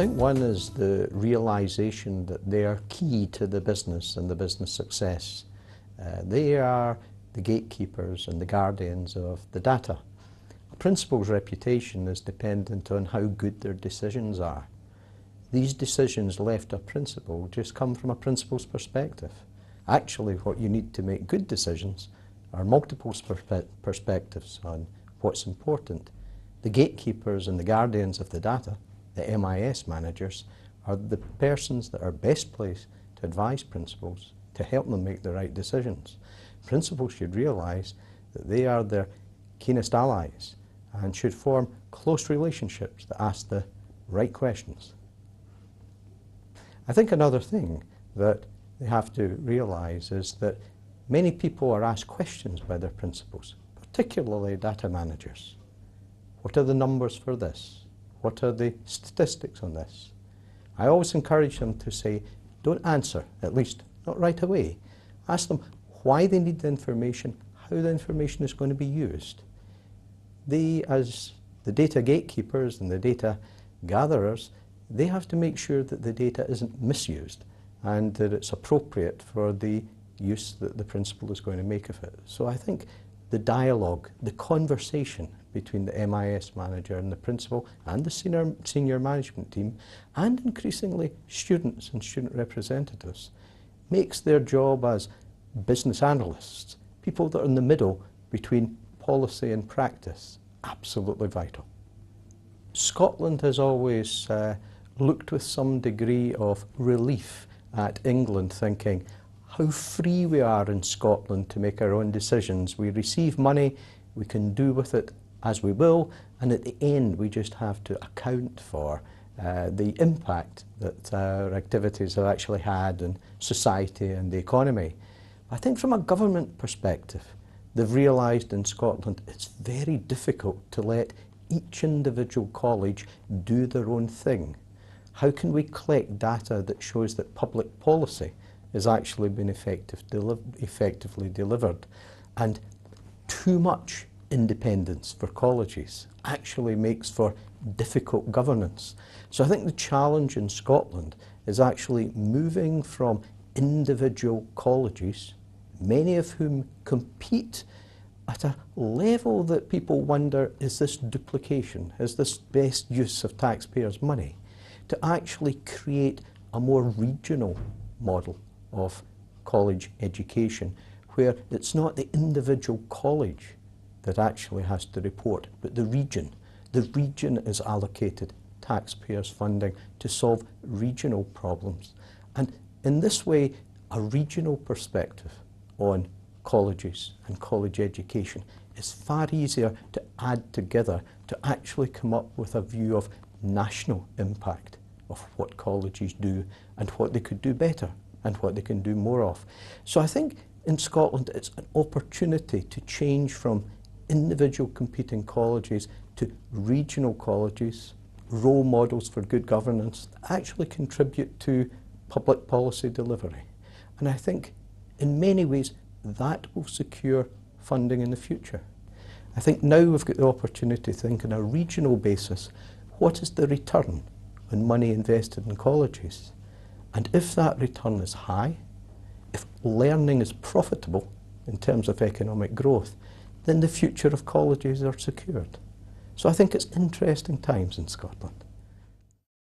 think one is the realisation that they are key to the business and the business success. They are the gatekeepers and the guardians of the data. A principal's reputation is dependent on how good their decisions are. These decisions left a principal just come from a principal's perspective. Actually, what you need to make good decisions are multiple perspectives on what's important. The gatekeepers and the guardians of the data, the MIS managers, are the persons that are best placed to advise principals, to help them make the right decisions. Principals should realise that they are their keenest allies and should form close relationships that ask the right questions. I think another thing that they have to realise is that many people are asked questions by their principals, particularly data managers. What are the numbers for this? What are the statistics on this? I always encourage them to say, don't answer, at least not right away. Ask them why they need the information, how the information is going to be used. They, as the data gatekeepers and the data gatherers, they have to make sure that the data isn't misused and that it's appropriate for the use that the principal is going to make of it. So I think the dialogue, the conversation between the MIS manager and the principal and the senior management team, and increasingly students and student representatives, makes their job as business analysts, people that are in the middle between policy and practice, absolutely vital. Scotland has always looked with some degree of relief at England, thinking how free we are in Scotland to make our own decisions. We receive money, we can do with it as we will, and at the end we just have to account for the impact that our activities have actually had on society and the economy. I think from a government perspective, they've realised in Scotland it's very difficult to let each individual college do their own thing. How can we collect data that shows that public policy has actually been effectively delivered? And too much independence for colleges actually makes for difficult governance. So I think the challenge in Scotland is actually moving from individual colleges, many of whom compete at a level that people wonder, is this duplication? Is this best use of taxpayers' money? To actually create a more regional model of college education, where it's not the individual college that actually has to report, but the region. The region is allocated taxpayers' funding to solve regional problems. And in this way, a regional perspective on colleges and college education is far easier to add together to actually come up with a view of national impact of what colleges do and what they could do better and what they can do more of. So I think in Scotland it's an opportunity to change from individual competing colleges to regional colleges, role models for good governance that actually contribute to public policy delivery. And I think in many ways that will secure funding in the future. I think now we've got the opportunity to think on a regional basis, what is the return on money invested in colleges? And if that return is high, if learning is profitable in terms of economic growth, then the future of colleges are secured. So I think it's interesting times in Scotland.